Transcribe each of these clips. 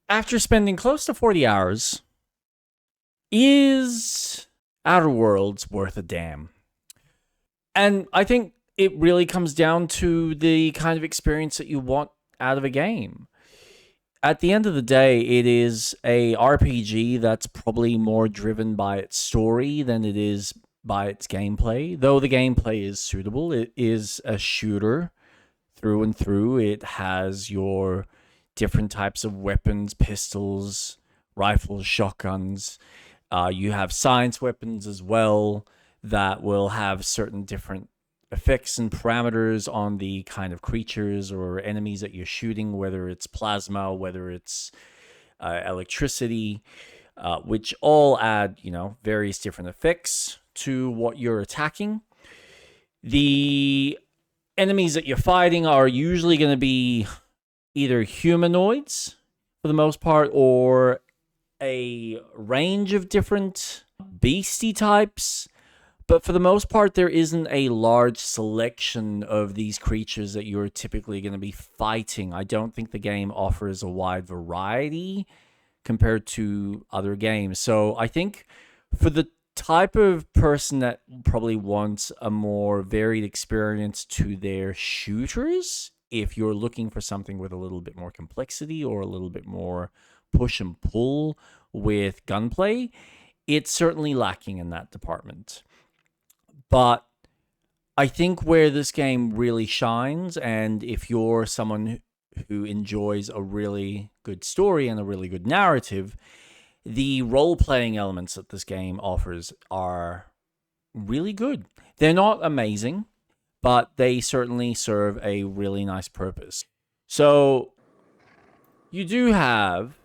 After spending close to 40 hours, is Outer Worlds worth a damn? And I think it really comes down to the kind of experience that you want out of a game. At the end of the day, it is a RPG that's probably more driven by its story than it is by its gameplay. Though the gameplay is suitable, it is a shooter through and through. It has your different types of weapons, pistols, rifles, shotguns. You have science weapons as well that will have certain different effects and parameters on the kind of creatures or enemies that you're shooting, whether it's plasma, whether it's electricity, which all add, various different effects to what you're attacking. The enemies that you're fighting are usually going to be either humanoids for the most part or a range of different beastie types. But for the most part, there isn't a large selection of these creatures that you're typically going to be fighting. I don't think the game offers a wide variety compared to other games. So I think for the type of person that probably wants a more varied experience to their shooters, if you're looking for something with a little bit more complexity or a little bit more push and pull with gunplay, it's certainly lacking in that department. But I think where this game really shines, and if you're someone who enjoys a really good story and a really good narrative, the role-playing elements that this game offers are really good. They're not amazing, but they certainly serve a really nice purpose. So you do have,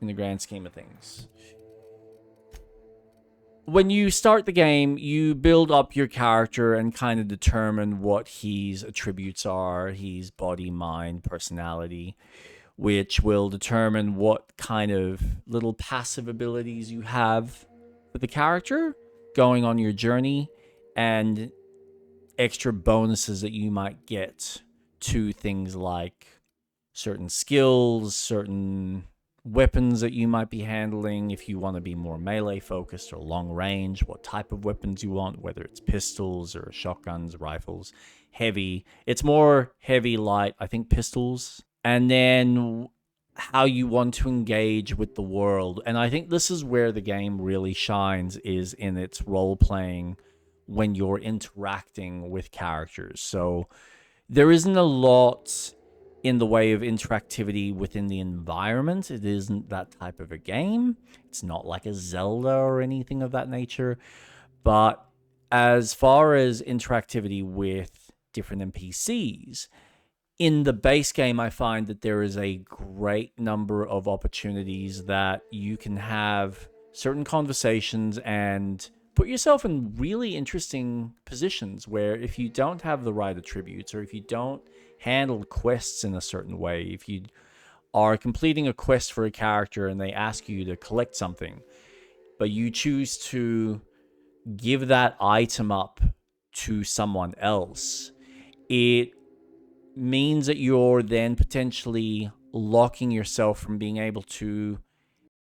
in the grand scheme of things, when you start the game, you build up your character and kind of determine what his attributes are, his body, mind, personality, which will determine what kind of little passive abilities you have for the character going on your journey and extra bonuses that you might get to things like certain skills, certain weapons that you might be handling, if you want to be more melee focused or long range, what type of weapons you want, whether it's pistols or shotguns, rifles, heavy. It's more heavy, light, I think pistols. And then how you want to engage with the world. And I think this is where the game really shines, is in its role playing when you're interacting with characters. So there isn't a lot in the way of interactivity within the environment. It isn't that type of a game. It's not like a Zelda or anything of that nature. But as far as interactivity with different NPCs, in the base game, I find that there is a great number of opportunities that you can have certain conversations and put yourself in really interesting positions where if you don't have the right attributes, or if you don't handle quests in a certain way, if you are completing a quest for a character and they ask you to collect something, but you choose to give that item up to someone else, it means that you're then potentially locking yourself from being able to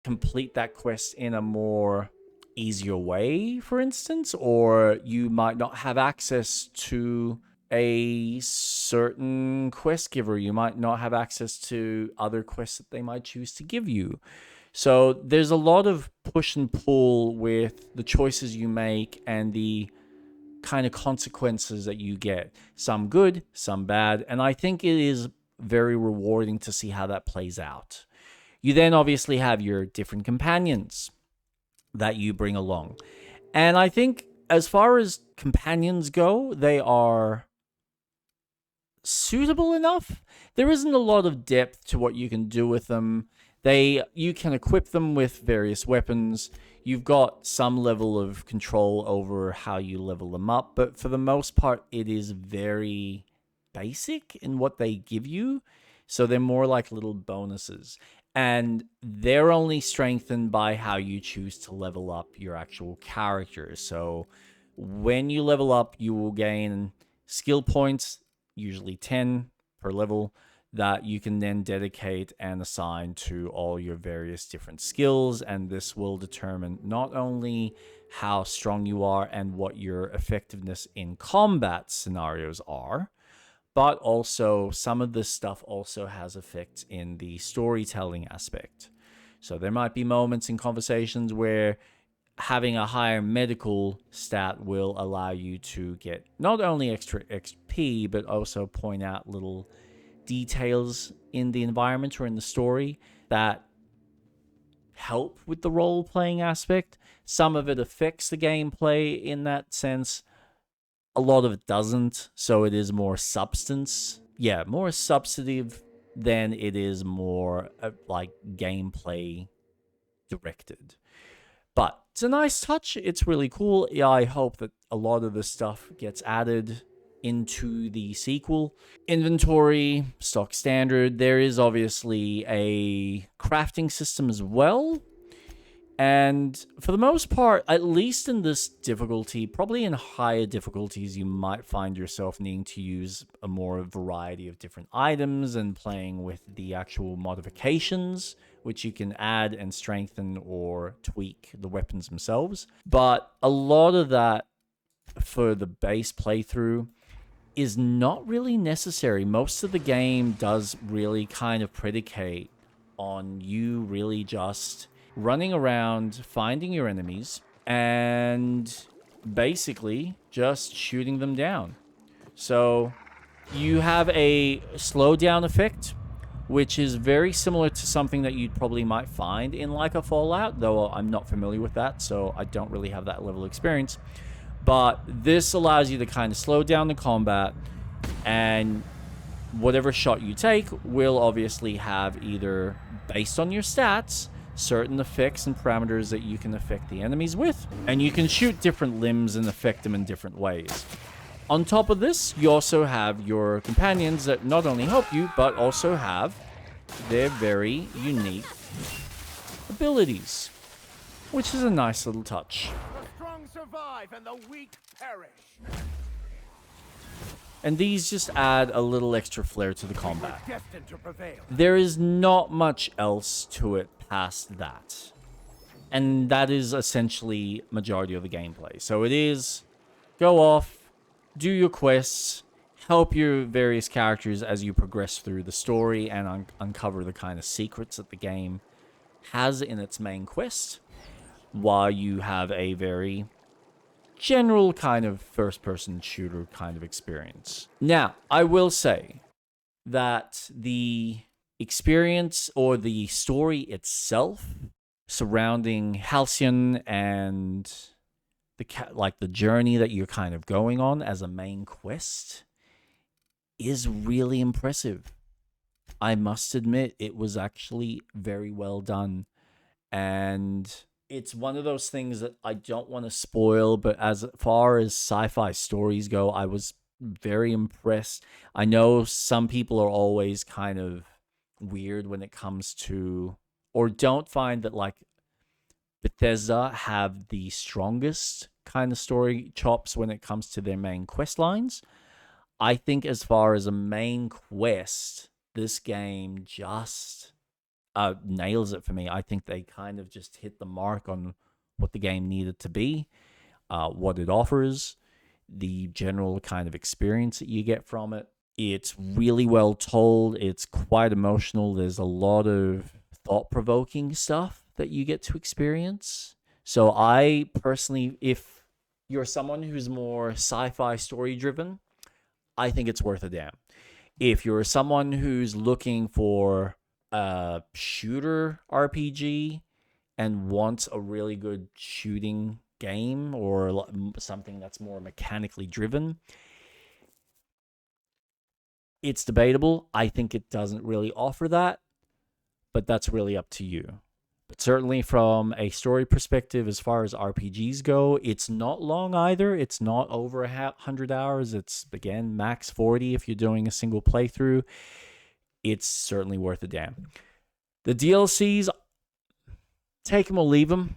complete that quest in a more easier way, for instance, or you might not have access to a certain quest giver. You might not have access to other quests that they might choose to give you. So there's a lot of push and pull with the choices you make and the kind of consequences that you get. Some good, some bad. And I think it is very rewarding to see how that plays out. You then obviously have your different companions that you bring along. And I think as far as companions go, they are suitable enough. There isn't a lot of depth to what you can do with them. You can equip them with various weapons. You've got some level of control over how you level them up, but for the most part, it is very basic in what they give you. So they're more like little bonuses. And they're only strengthened by how you choose to level up your actual character. So when you level up, you will gain skill points, usually 10 per level, that you can then dedicate and assign to all your various different skills. And this will determine not only how strong you are and what your effectiveness in combat scenarios are, but also some of this stuff also has effects in the storytelling aspect. So there might be moments in conversations where having a higher medical stat will allow you to get not only extra XP, but also point out little details in the environment or in the story that help with the role-playing aspect. Some of it affects the gameplay in that sense. A lot of it doesn't, so it is more substance. Yeah, more substantive than it is more like gameplay directed. But it's a nice touch. It's really cool. Yeah, I hope that a lot of the stuff gets added into the sequel. Inventory, stock standard. There is obviously a crafting system as well. And for the most part, at least in this difficulty, probably in higher difficulties, you might find yourself needing to use a more variety of different items and playing with the actual modifications, which you can add and strengthen or tweak the weapons themselves. But a lot of that for the base playthrough is not really necessary. Most of the game does really kind of predicate on you really just running around, finding your enemies, and basically just shooting them down. So you have a slowdown effect, which is very similar to something that you probably might find in like a Fallout, though I'm not familiar with that, so I don't really have that level of experience. But this allows you to kind of slow down the combat, and whatever shot you take will obviously have either, based on your stats, certain effects and parameters that you can affect the enemies with, and you can shoot different limbs and affect them in different ways. On top of this, you also have your companions that not only help you, but also have their very unique abilities, which is a nice little touch. The strong survive and the weak perish. And these just add a little extra flair to the combat. Destined to prevail. There is not much else to it past that. And that is essentially majority of the gameplay. So it is go off, do your quests, help your various characters as you progress through the story and uncover the kind of secrets that the game has in its main quest, while you have a very general kind of first-person shooter kind of experience. Now, I will say that the experience or the story itself surrounding Halcyon and the journey that you're kind of going on as a main quest is really impressive. I must admit, it was actually very well done. And it's one of those things that I don't want to spoil, but as far as sci-fi stories go, I was very impressed. I know some people are always kind of weird when it comes to, or don't find that like Bethesda have the strongest kind of story chops when it comes to their main quest lines. I think as far as a main quest, this game just nails it for me. I think they kind of just hit the mark on what the game needed to be, what it offers, the general kind of experience that you get from it. It's really well told. It's quite emotional. There's a lot of thought-provoking stuff that you get to experience. So I personally, if you're someone who's more sci-fi story-driven, I think it's worth a damn. If you're someone who's looking for a shooter RPG and wants a really good shooting game or something that's more mechanically driven, it's debatable. I think it doesn't really offer that, but that's really up to you. But certainly from a story perspective, as far as RPGs go, it's not long either. It's not over 100 hours. It's, again, max 40 if you're doing a single playthrough. It's certainly worth a damn. The DLCs, take them or leave them.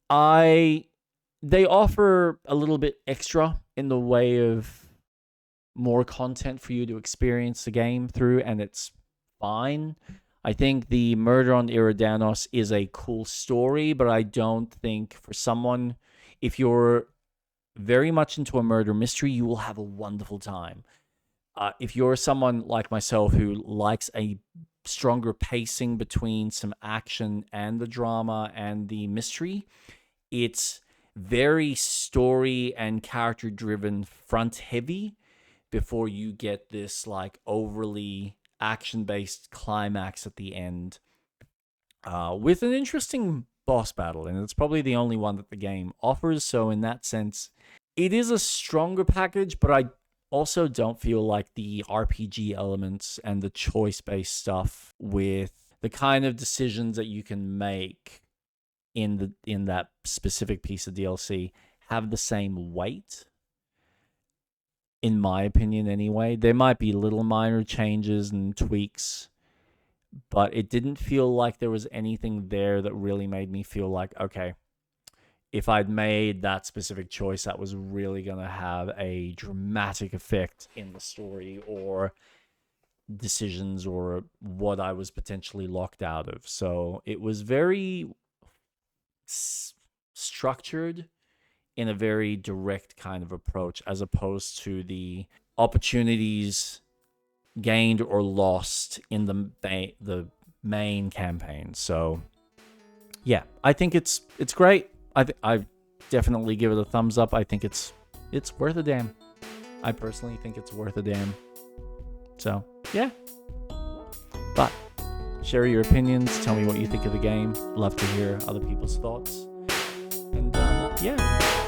They offer a little bit extra in the way of more content for you to experience the game through, and it's fine. I think the Murder on Eridanos is a cool story, but I don't think for someone, if you're very much into a murder mystery, you will have a wonderful time. If you're someone like myself who likes a stronger pacing between some action and the drama and the mystery, it's very story and character driven, front heavy, before you get this like overly action based climax at the end, with an interesting boss battle. And it's probably the only one that the game offers. So, in that sense, it is a stronger package, but I also don't feel like the RPG elements and the choice based stuff with the kind of decisions that you can make in that specific piece of DLC have the same weight, in my opinion anyway. There might be little minor changes and tweaks, but it didn't feel like there was anything there that really made me feel like, okay, if I'd made that specific choice, that was really going to have a dramatic effect in the story or decisions or what I was potentially locked out of. So it was very structured in a very direct kind of approach, as opposed to the opportunities gained or lost in the main campaign. So yeah, I think it's great. I definitely give it a thumbs up. I think it's worth a damn. I personally think it's worth a damn. So yeah, but share your opinions. Tell me what you think of the game. Love to hear other people's thoughts. And yeah.